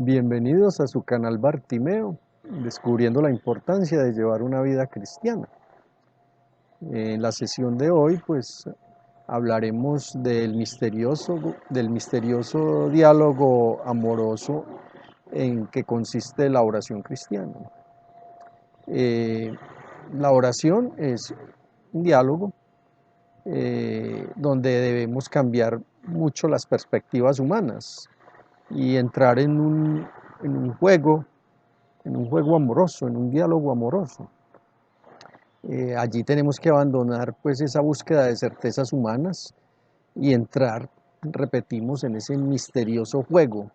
Bienvenidos a su canal Bartimeo, descubriendo la importancia de llevar una vida cristiana. En la sesión de hoy, pues, hablaremos del misterioso diálogo amoroso en que consiste la oración cristiana. Eh, la oración es un diálogo donde debemos cambiar mucho las perspectivas humanas y entrar en un juego amoroso, en un diálogo amoroso. Allí tenemos que abandonar pues esa búsqueda de certezas humanas y entrar, repetimos, en ese misterioso juego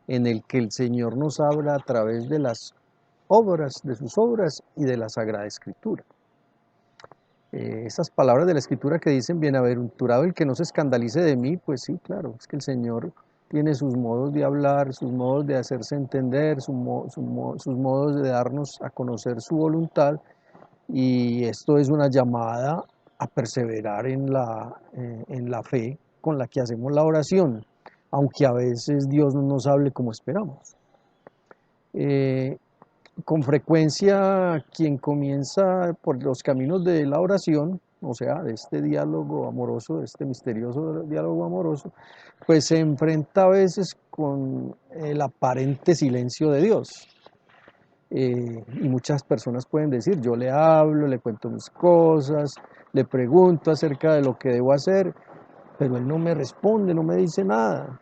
en el que el Señor nos habla a través de las obras, de sus obras y de la Sagrada Escritura. Esas palabras de la Escritura que dicen, bienaventurado el que no se escandalice de mí, pues sí, claro, es que el Señor tiene sus modos de hablar, sus modos de hacerse entender, sus modos de darnos a conocer su voluntad, y esto es una llamada a perseverar en la fe con la que hacemos la oración, aunque a veces Dios no nos hable como esperamos. Con frecuencia quien comienza por los caminos de la oración, o sea, de este diálogo amoroso, de este misterioso diálogo amoroso, pues se enfrenta a veces con el aparente silencio de Dios. Y muchas personas pueden decir, yo le hablo, le cuento mis cosas, le pregunto acerca de lo que debo hacer, pero él no me responde, no me dice nada.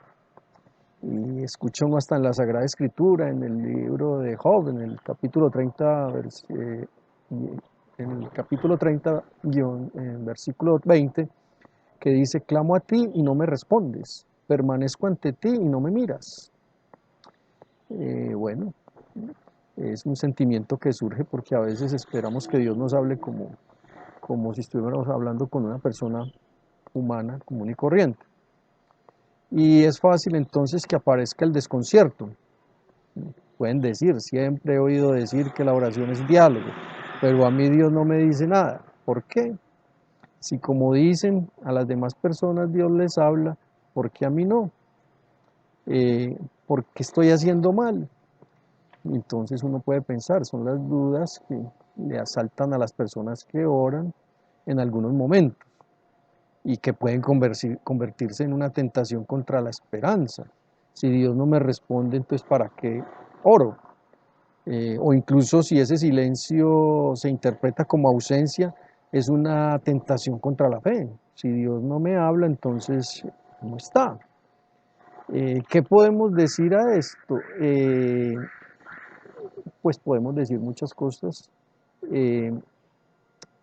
Y escucha uno hasta en la Sagrada Escritura, en el libro de Job, en el capítulo 30, en el capítulo 30, versículo 20, que dice, clamo a ti y no me respondes, permanezco ante ti y no me miras. Bueno, es un sentimiento que surge porque a veces esperamos que Dios nos hable como si estuviéramos hablando con una persona humana común y corriente. Y es fácil entonces que aparezca el desconcierto. Pueden decir, siempre he oído decir que la oración es diálogo, pero a mí Dios no me dice nada. ¿Por qué? Si como dicen a las demás personas Dios les habla, ¿por qué a mí no? ¿Por qué estoy haciendo mal? Entonces uno puede pensar, son las dudas que le asaltan a las personas que oran en algunos momentos y que pueden convertirse en una tentación contra la esperanza. Si Dios no me responde, entonces ¿para qué oro? O incluso si ese silencio se interpreta como ausencia, es una tentación contra la fe. Si Dios no me habla, entonces no está. ¿Qué podemos decir a esto? Pues podemos decir muchas cosas. Eh,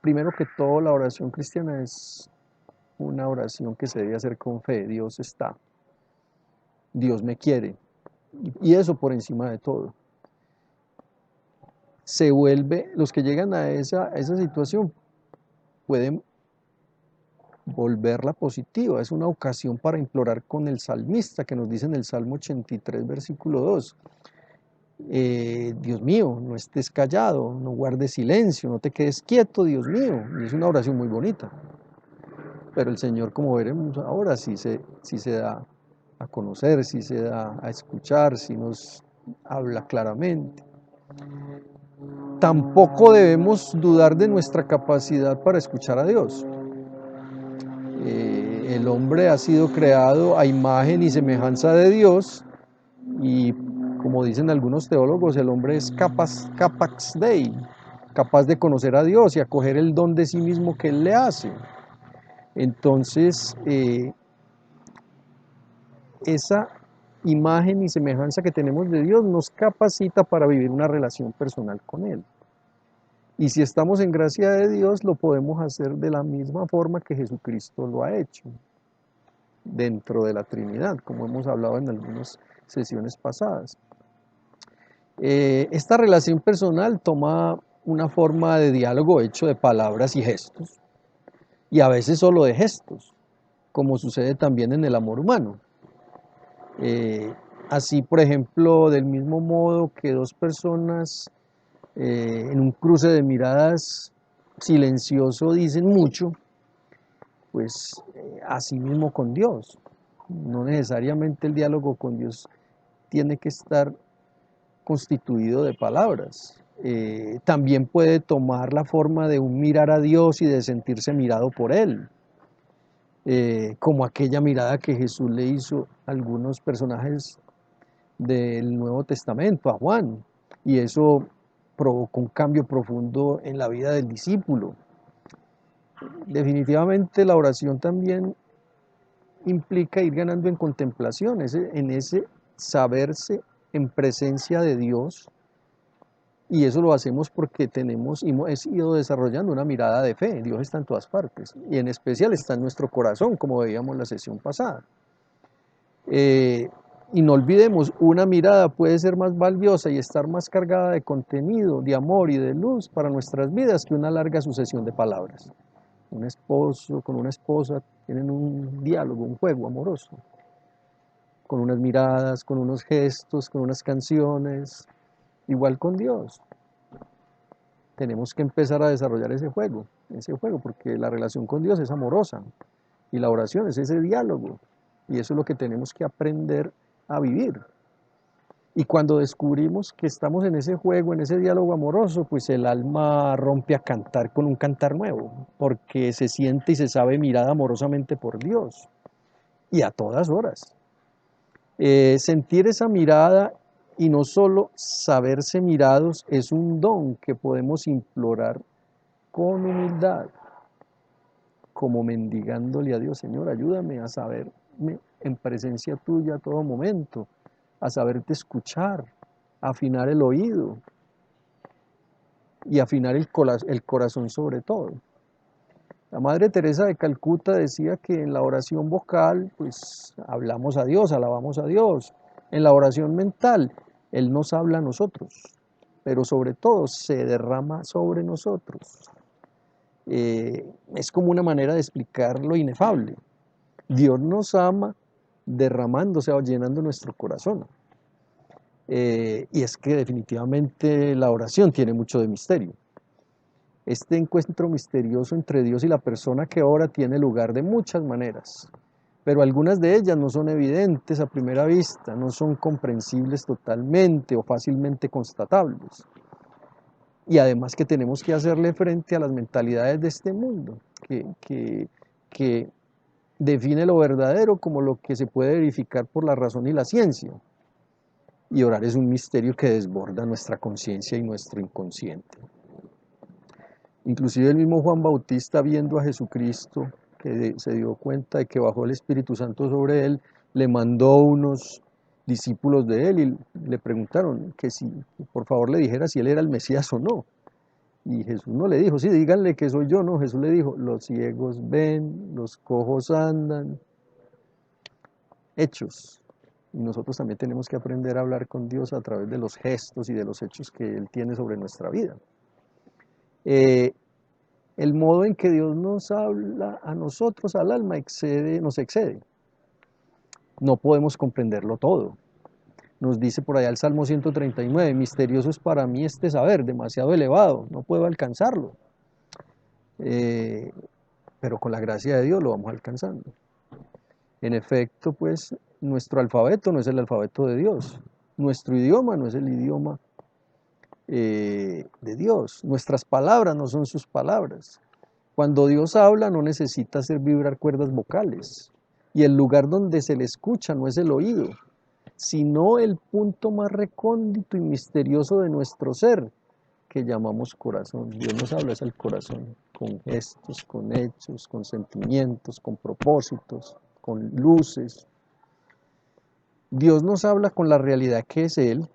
Primero que todo, la oración cristiana es una oración que se debe hacer con fe. Dios está, Dios me quiere, y eso por encima de todo. Los que llegan a esa situación pueden volverla positiva. Es una ocasión para implorar con el salmista que nos dice en el Salmo 83, versículo 2. Dios mío, no estés callado, no guardes silencio, no te quedes quieto, Dios mío. Y es una oración muy bonita. Pero el Señor, como veremos ahora, sí se da a conocer, sí se da a escuchar, sí nos habla claramente. Tampoco debemos dudar de nuestra capacidad para escuchar a Dios. El hombre ha sido creado a imagen y semejanza de Dios, y como dicen algunos teólogos, el hombre es capax Dei, capaz de conocer a Dios y acoger el don de sí mismo que Él le hace. Entonces, esa imagen y semejanza que tenemos de Dios nos capacita para vivir una relación personal con Él. Y si estamos en gracia de Dios, lo podemos hacer de la misma forma que Jesucristo lo ha hecho, dentro de la Trinidad, como hemos hablado en algunas sesiones pasadas. Esta relación personal toma una forma de diálogo hecho de palabras y gestos, y a veces solo de gestos, como sucede también en el amor humano. Así, por ejemplo, del mismo modo que dos personas en un cruce de miradas silencioso dicen mucho, pues así mismo con Dios. No necesariamente el diálogo con Dios tiene que estar constituido de palabras. También puede tomar la forma de un mirar a Dios y de sentirse mirado por Él, como aquella mirada que Jesús le hizo a algunos personajes del Nuevo Testamento, a Juan, y eso provocó un cambio profundo en la vida del discípulo. Definitivamente la oración también implica ir ganando en contemplación, en ese saberse en presencia de Dios, y eso lo hacemos porque hemos ido desarrollando una mirada de fe. Dios está en todas partes, y en especial está en nuestro corazón, como veíamos la sesión pasada. Y no olvidemos, una mirada puede ser más valiosa y estar más cargada de contenido, de amor y de luz para nuestras vidas que una larga sucesión de palabras. Un esposo con una esposa tienen un diálogo, un juego amoroso, con unas miradas, con unos gestos, con unas canciones, igual con Dios. Tenemos que empezar a desarrollar ese juego, porque la relación con Dios es amorosa y la oración es ese diálogo, y eso es lo que tenemos que aprender a vivir. Y cuando descubrimos que estamos en ese juego, en ese diálogo amoroso, pues el alma rompe a cantar con un cantar nuevo, porque se siente y se sabe mirada amorosamente por Dios, y a todas horas. Sentir esa mirada y no solo saberse mirados es un don que podemos implorar con humildad, como mendigándole a Dios: Señor, ayúdame a saberme en presencia tuya a todo momento, a saberte escuchar, a afinar el oído y afinar el corazón sobre todo. La Madre Teresa de Calcuta decía que en la oración vocal, pues hablamos a Dios, alabamos a Dios. En la oración mental, Él nos habla a nosotros, pero sobre todo se derrama sobre nosotros. Es como una manera de explicar lo inefable. Dios nos ama derramándose o llenando nuestro corazón. Y es que definitivamente la oración tiene mucho de misterio. Este encuentro misterioso entre Dios y la persona que ora tiene lugar de muchas maneras, pero algunas de ellas no son evidentes a primera vista, no son comprensibles totalmente o fácilmente constatables. Y además que tenemos que hacerle frente a las mentalidades de este mundo, que define lo verdadero como lo que se puede verificar por la razón y la ciencia. Y orar es un misterio que desborda nuestra conciencia y nuestro inconsciente. Inclusive el mismo Juan Bautista, viendo a Jesucristo, que se dio cuenta de que bajó el Espíritu Santo sobre él, le mandó unos discípulos de él y le preguntaron que si por favor le dijera si él era el Mesías o no. Y Jesús no le dijo: sí, díganle que soy yo. No, Jesús le dijo: los ciegos ven, los cojos andan. Hechos. Y nosotros también tenemos que aprender a hablar con Dios a través de los gestos y de los hechos que Él tiene sobre nuestra vida. El modo en que Dios nos habla a nosotros, al alma, nos excede. No podemos comprenderlo todo. Nos dice por allá el Salmo 139: misterioso es para mí este saber, demasiado elevado, no puedo alcanzarlo. Pero con la gracia de Dios lo vamos alcanzando. En efecto, pues nuestro alfabeto no es el alfabeto de Dios, nuestro idioma no es el idioma de Dios, nuestras palabras no son sus palabras. Cuando Dios habla no necesita hacer vibrar cuerdas vocales, y el lugar donde se le escucha no es el oído, sino el punto más recóndito y misterioso de nuestro ser, que llamamos corazón. Dios nos habla es al corazón, con gestos, con hechos, con sentimientos, con propósitos, con luces. Dios nos habla con la realidad que es Él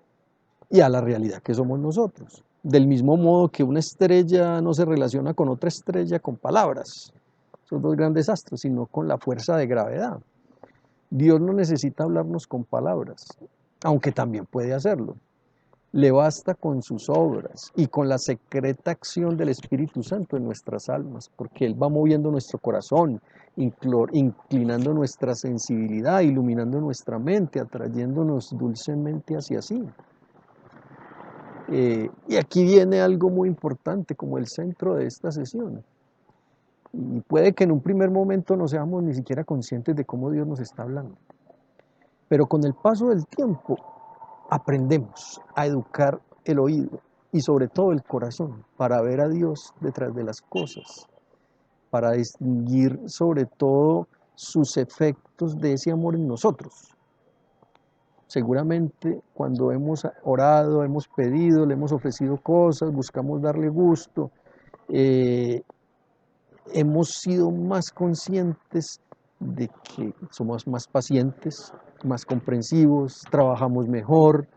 y a la realidad que somos nosotros. Del mismo modo que una estrella no se relaciona con otra estrella con palabras, son dos grandes astros, sino con la fuerza de gravedad. Dios no necesita hablarnos con palabras, aunque también puede hacerlo. Le basta con sus obras y con la secreta acción del Espíritu Santo en nuestras almas, porque Él va moviendo nuestro corazón, inclinando nuestra sensibilidad, iluminando nuestra mente, atrayéndonos dulcemente hacia sí. Y aquí viene algo muy importante como el centro de esta sesión. Y puede que en un primer momento no seamos ni siquiera conscientes de cómo Dios nos está hablando. Pero con el paso del tiempo aprendemos a educar el oído y sobre todo el corazón para ver a Dios detrás de las cosas, para distinguir sobre todo sus efectos de ese amor en nosotros. Seguramente cuando hemos orado, hemos pedido, le hemos ofrecido cosas, buscamos darle gusto, eh, hemos sido más conscientes de que somos más pacientes, más comprensivos, trabajamos mejor,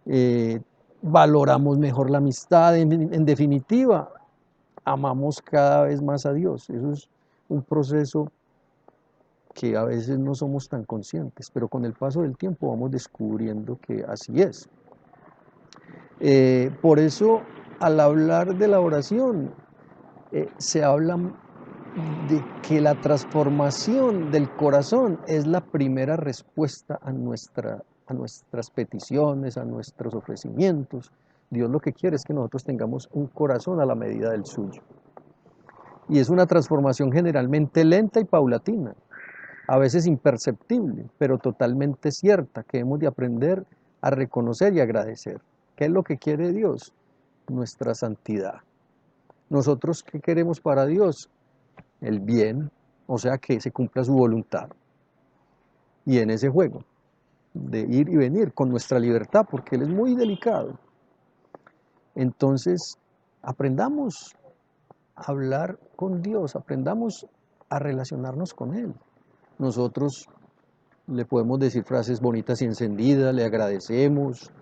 eh, valoramos mejor la amistad, en definitiva, amamos cada vez más a Dios. Eso es un proceso que a veces no somos tan conscientes, pero con el paso del tiempo vamos descubriendo que así es. Por eso, al hablar de la oración, se habla de que la transformación del corazón es la primera respuesta a nuestras peticiones, a nuestros ofrecimientos. Dios lo que quiere es que nosotros tengamos un corazón a la medida del suyo. Y es una transformación generalmente lenta y paulatina, a veces imperceptible, pero totalmente cierta, que hemos de aprender a reconocer y agradecer. ¿Qué es lo que quiere Dios? Nuestra santidad. ¿Nosotros qué queremos para Dios? El bien, o sea, que se cumpla su voluntad. Y en ese juego de ir y venir con nuestra libertad, porque Él es muy delicado. Entonces, aprendamos a hablar con Dios, aprendamos a relacionarnos con Él. Nosotros le podemos decir frases bonitas y encendidas, le agradecemos,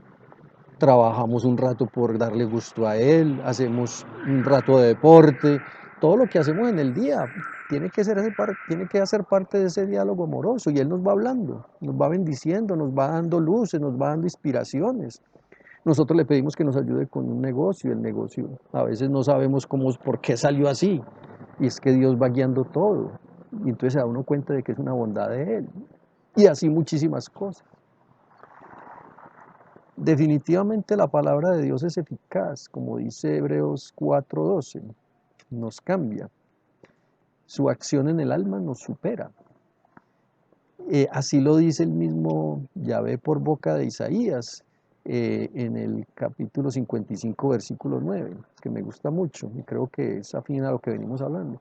trabajamos un rato por darle gusto a Él, hacemos un rato de deporte, todo lo que hacemos en el día tiene que hacer parte de ese diálogo amoroso y Él nos va hablando, nos va bendiciendo, nos va dando luces, nos va dando inspiraciones. Nosotros le pedimos que nos ayude con un negocio, el negocio a veces no sabemos cómo, por qué salió así, y es que Dios va guiando todo, y entonces se da uno cuenta de que es una bondad de Él, y así muchísimas cosas. Definitivamente la palabra de Dios es eficaz, como dice Hebreos 4:12, nos cambia, su acción en el alma nos supera. Así lo dice el mismo Yahvé por boca de Isaías en el capítulo 55, versículo 9, que me gusta mucho y creo que es afín a lo que venimos hablando.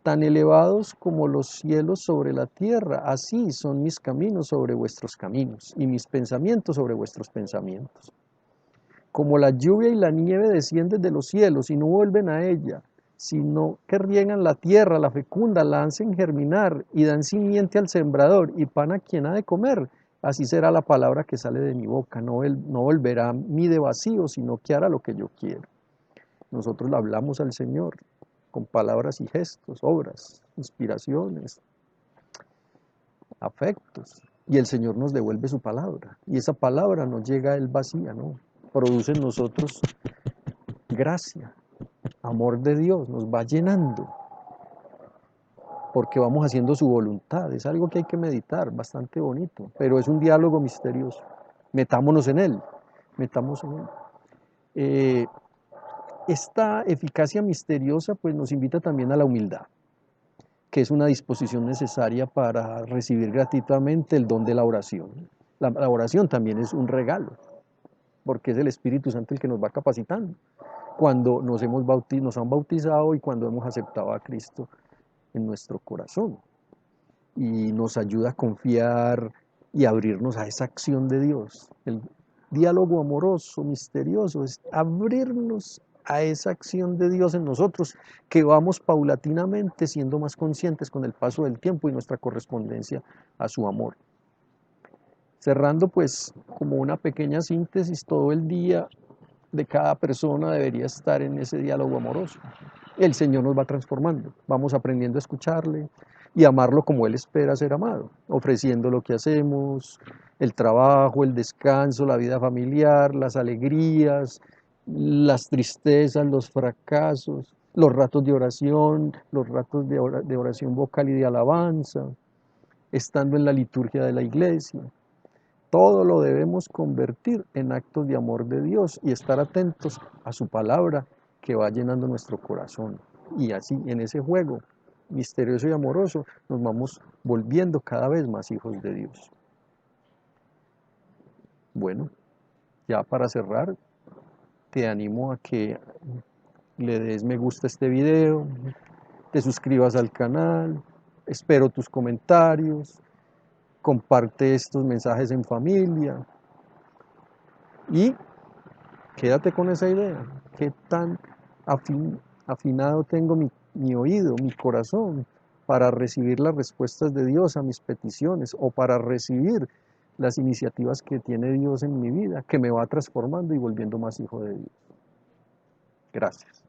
Tan elevados como los cielos sobre la tierra, así son mis caminos sobre vuestros caminos y mis pensamientos sobre vuestros pensamientos. Como la lluvia y la nieve descienden de los cielos y no vuelven a ella, sino que riegan la tierra, la fecunda, la hacen germinar y dan simiente al sembrador y pan a quien ha de comer. Así será la palabra que sale de mi boca, no volverá a mí de vacío, sino que hará lo que yo quiero. Nosotros le hablamos al Señor con palabras y gestos, obras, inspiraciones, afectos, y el Señor nos devuelve su palabra, y esa palabra no llega a Él vacía, no, produce en nosotros gracia, amor de Dios, nos va llenando, porque vamos haciendo su voluntad. Es algo que hay que meditar, bastante bonito, pero es un diálogo misterioso. Metámonos en él, metamos en él. Eh, esta eficacia misteriosa pues nos invita también a la humildad, que es una disposición necesaria para recibir gratuitamente el don de la oración. La oración también es un regalo, porque es el Espíritu Santo el que nos va capacitando cuando nos han bautizado y cuando hemos aceptado a Cristo en nuestro corazón. Y nos ayuda a confiar y abrirnos a esa acción de Dios. El diálogo amoroso, misterioso, es abrirnos a esa acción de Dios en nosotros, que vamos paulatinamente siendo más conscientes con el paso del tiempo y nuestra correspondencia a su amor. Cerrando pues como una pequeña síntesis, todo el día de cada persona debería estar en ese diálogo amoroso. El Señor nos va transformando, vamos aprendiendo a escucharle y amarlo como Él espera ser amado, ofreciendo lo que hacemos, el trabajo, el descanso, la vida familiar, las alegrías, las tristezas, los fracasos, los ratos de oración, los ratos de oración vocal y de alabanza, estando en la liturgia de la iglesia. Todo lo debemos convertir en actos de amor de Dios y estar atentos a su palabra que va llenando nuestro corazón. Y así, en ese juego misterioso y amoroso, nos vamos volviendo cada vez más hijos de Dios. Bueno, ya para cerrar, te animo a que le des me gusta a este video, te suscribas al canal, espero tus comentarios, comparte estos mensajes en familia y quédate con esa idea. ¿Qué tan afinado tengo mi oído, mi corazón, para recibir las respuestas de Dios a mis peticiones o para recibir las iniciativas que tiene Dios en mi vida, que me va transformando y volviendo más hijo de Dios? Gracias.